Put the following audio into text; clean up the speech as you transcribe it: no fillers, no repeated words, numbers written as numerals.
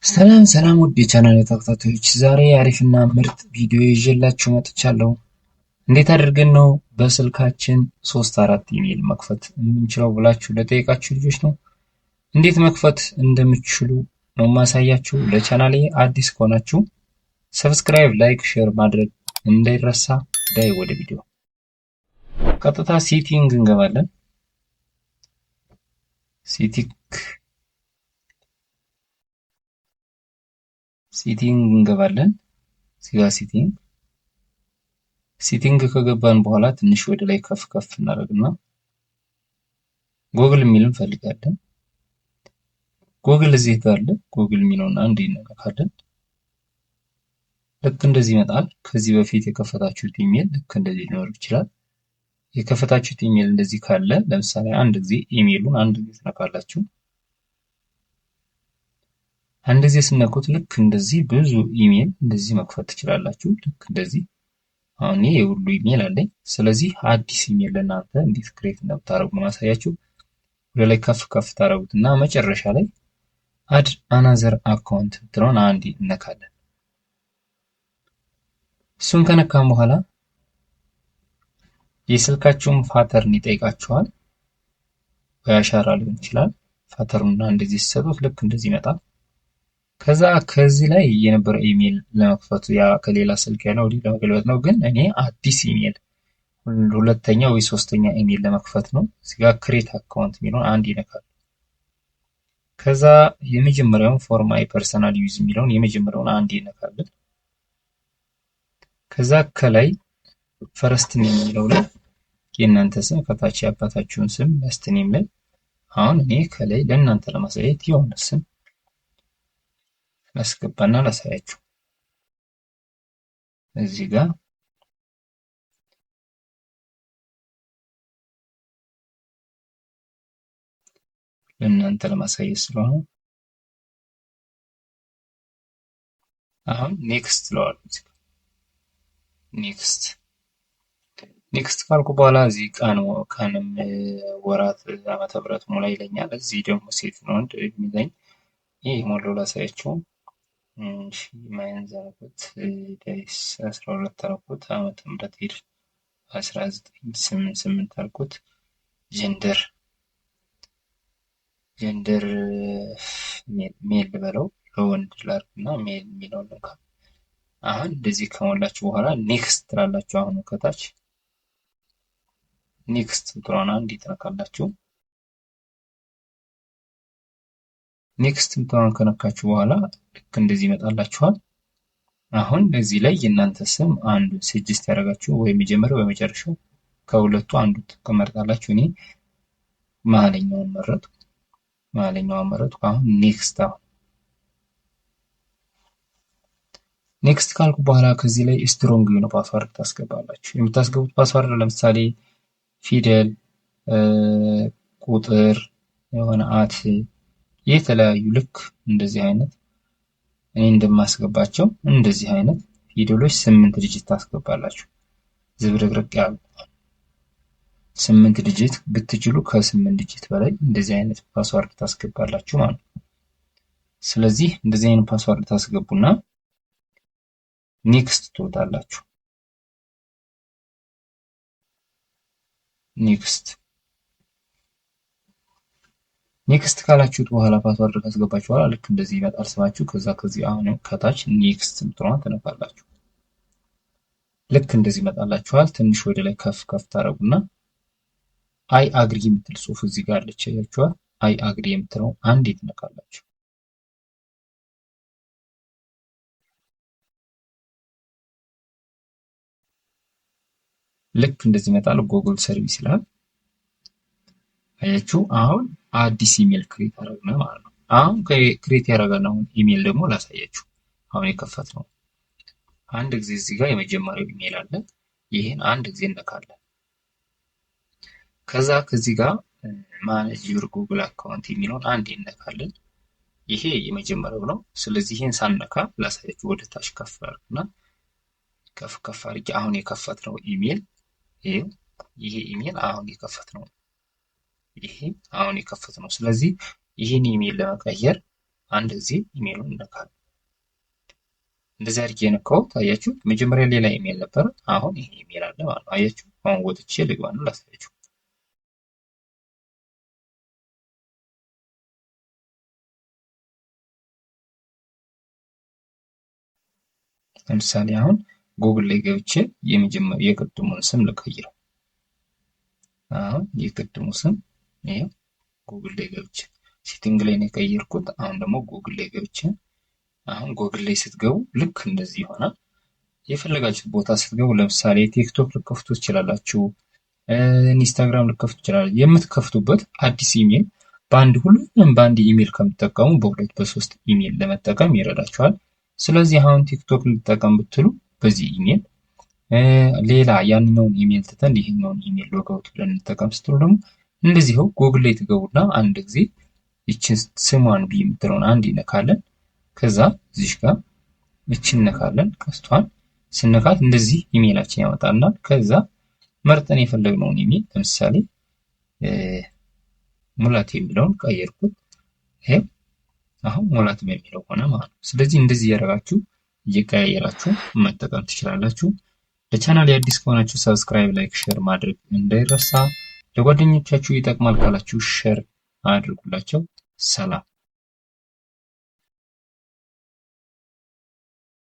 ሰላም ሰላም ውድ የቻናል ተከታታዮች፣ ዛሬ አሪፍና ምርጥ ቪዲዮ ይዤላችሁ መጥቻለሁ። እንዴት አድርገን ነው በስልካችን 3-4 ኢሜል መክፈት የምንችለው ብላችሁ ለጠየቃችሁ ልጆች ነው እንዴት መክፈት እንደምትችሉ ነው ማሳያችሁ። ለቻናሌ አዲስ ከሆናችሁ ሰብስክራይብ፣ ላይክ፣ ሼር ማድረግ እንዳይረሳ። ዳይ ወደ ቪዲዮ ቀጥታ ሴቲንግ እንገባለን። ሴቲንግ እንገባለን። እዚጋ ሴቲንግ ከገባን በኋላ ትንሽ ወደ ላይ ከፍ ከፍ እናደርግና ጎግል የሚል እንፈልጋለን። ጎግል እዚህ ጋር አለ። ጎግል የሚለውን አንዴ እንነካለን። ልክ እንደዚህ ይመጣል። ከዚህ በፊት የከፈታችሁት ኢሜል ልክ እንደዚህ ሊኖር ይችላል። የከፈታችሁት ኢሜል እንደዚህ ካለ ለምሳሌ አንድ ጊዜ ኢሜሉን አንድ ጊዜ ትነካላችሁ። አንድ ጊዜ ስነኩት ልክ እንደዚህ ብዙ ኢሜል እንደዚህ መክፈት ትችላላችሁ። ልክ እንደዚህ አሁን ይሄ ሁሉ ኢሜል አለኝ። ስለዚህ አዲስ ኢሜል ለእናንተ እንዴት ክሬት እንደምታደርጉ ነው ማሳያችሁ። ወደ ላይ ከፍ ከፍ ታደርጉትና መጨረሻ ላይ አድ አናዘር አካውንት ብትለውን አንዴ እነካለን። እሱን ከነካም በኋላ የስልካችሁን ፓተርን ይጠይቃችኋል። ወይ አሻራ ሊሆን ይችላል። ፓተርኑና እንደዚህ ሲሰጡት ልክ እንደዚህ ይመጣል። ከዛ ከዚህ ላይ የነበረ ኢሜል ለመክፈቱ ያ ከሌላ ስልክ ያለው ወዲህ ለመገልበጥ ነው። ግን እኔ አዲስ ኢሜል ሁለተኛ ወይ ሶስተኛ ኢሜል ለመክፈት ነው። እዚህ ጋር ክሬት አካውንት የሚለውን አንድ ይነካል። ከዛ የመጀመሪያውን ፎር ማይ ፐርሰናል ዩዝ የሚለውን የመጀመሪያውን አንድ ይነካለን። ከዛ ከላይ ፈረስት ኔም የሚለው ላይ የእናንተ ስም ከታች የአባታችሁን ስም ላስት ኔም ላይ አሁን እኔ ከላይ ለእናንተ ለማሳየት የሆነ ስም ላስገባና ላሳያችሁ። እዚህ ጋር ለእናንተ ለማሳየት ስለሆነ አሁን ኔክስት ለዋለሁ። እዚህ ጋር ኔክስት ካልኩ በኋላ እዚህ ቀንም ወራት ዓመተ ምህረት ሙላ ይለኛል። እዚህ ደግሞ ሴት ነው ወንድ የሚለኝ ይሄ ሞላው ላሳያችሁ። ማይን ዘረጉት ዳይስ 12 አልኩት። ዓመተ ምህረት ሄድ 1988 አልኩት። ጀንደር ሜል በለው ለወንድ ላድርግና ሜል የሚለውን ልንካ። አሁን እንደዚህ ከሞላችሁ በኋላ ኔክስት ትላላችሁ። አሁን ከታች ኔክስት ብትሆን አንድ ትነካላችሁ። ኔክስት ብትሆን ከነካችሁ በኋላ ልክ እንደዚህ ይመጣላችኋል። አሁን እዚህ ላይ የእናንተ ስም አንዱ ሰጀስት ያደርጋችሁ ወይ መጀመሪያው ወይ መጨረሻው ከሁለቱ አንዱ ትመርጣላችሁ። እኔ መሀለኛውን መረጥኩ። አሁን ኔክስት ካልኩ በኋላ ከዚህ ላይ ስትሮንግ የሆነ ፓስዋርድ ታስገባላችሁ። የምታስገቡት ፓስዋርድ ለምሳሌ ፊደል፣ ቁጥር፣ የሆነ አት የተለያዩ ልክ እንደዚህ አይነት እኔ እንደማስገባቸው እንደዚህ አይነት ፊደሎች 8 ዲጂት ታስገባላችሁ። ዝብርቅርቅ ያሉ 8 ዲጂት ብትችሉ ከ8 ዲጂት በላይ እንደዚህ አይነት ፓስዋርድ ታስገባላችሁ ማለት ነው። ስለዚህ እንደዚህ አይነት ፓስዋርድ ታስገቡና ኔክስት ትወጣላችሁ። ኔክስት ካላችሁት በኋላ ፓስዋርድ ካስገባችሁ በኋላ ልክ እንደዚህ ይመጣል ስማችሁ። ከዛ ከዚህ አሁን ከታች ኔክስት ምትሯን ትነካላችሁ። ልክ እንደዚህ ይመጣላችኋል። ትንሽ ወደ ላይ ከፍ ከፍ ታደርጉና አይ አግሪ የምትል ጽሁፍ እዚህ ጋር አለች፣ ያያችኋል። አይ አግሪ የምትለው አንዴ ትነካላችሁ። ልክ እንደዚህ ይመጣል። ጉግል ሰርቪስ ይላል። አያችሁ አሁን አዲስ ኢሜል ክሬት አደረግን ማለት ነው። አሁን ክሬት ያደረግነውን ኢሜል ደግሞ ላሳያችሁ። አሁን የከፈትነው አንድ ጊዜ እዚህ ጋር የመጀመሪያው ኢሜል አለ። ይሄን አንድ ጊዜ እነካለን። ከዛ ከዚህ ጋር ማኔጅ ዩር ጉግል አካውንት የሚለውን አንድ እነካለን። ይሄ የመጀመሪያው ነው። ስለዚህ ይሄን ሳነካ ላሳያችሁ። ወደ ታች ከፍ አድርግና ከፍ አድርጌ አሁን የከፈትነው ኢሜል ይሄ ኢሜል አሁን የከፈትነው ስለዚህ ይህን ኢሜል ለመቀየር አንድ ጊዜ ኢሜሉን እነካለሁ። እንደዚህ አድርጌ የነካሁት አያችሁ፣ መጀመሪያ ሌላ ኢሜል ነበር፣ አሁን ይሄ ኢሜል አለ ማለት ነው። አያችሁ፣ አሁን ወጥቼ ልግባና ላሳያችሁ። ለምሳሌ አሁን ጉግል ላይ ገብቼ የቅድሙን ስም ልቀይረው። አሁን የቅድሙ ስም ይሄው ጉግል ላይ ገብቼ ሴቲንግ ላይ ነው የቀየርኩት። አሁን ደግሞ ጉግል ላይ ገብቼ አሁን ጉግል ላይ ስትገቡ ልክ እንደዚህ ይሆናል። የፈለጋችሁት ቦታ ስትገቡ ለምሳሌ ቲክቶክ ልከፍቱ ትችላላችሁ፣ ኢንስታግራም ልከፍቱ ትችላላችሁ። የምትከፍቱበት አዲስ ኢሜል ሁሉንም በአንድ ኢሜል ከምትጠቀሙ በሁለት በሶስት ኢሜል ለመጠቀም ይረዳችኋል። ስለዚህ አሁን ቲክቶክ ልጠቀም ብትሉ በዚህ ኢሜል፣ ሌላ ያንኛውን ኢሜል ትተን ይሄኛውን ኢሜል ሎጋውት ብለን እንጠቀም ስትሉ ደግሞ እንደዚህው ጉግል ላይ ትገቡና አንድ ጊዜ ይችን ስሟን ቢ የምትለውን አንድ ይነካለን። ከዛ እዚህ ጋር ይችን እነካለን። ቀስቷን ስነካት እንደዚህ ኢሜላችን ያመጣልናል። ከዛ መርጠን የፈለግነውን ኢሜል ለምሳሌ ሙላት የሚለውን ቀየርኩት። ይሄ አሁን ሙላት የሚለው ሆነ ማለት ነው። ስለዚህ እንደዚህ እያደረጋችሁ እየቀያየራችሁ መጠቀም ትችላላችሁ። ለቻናል አዲስ ከሆናችሁ ሰብስክራይብ፣ ላይክ፣ ሼር ማድረግ እንዳይረሳ። ለጓደኞቻችሁ ይጠቅማል ካላችሁ ሼር አድርጉላቸው። ሰላም።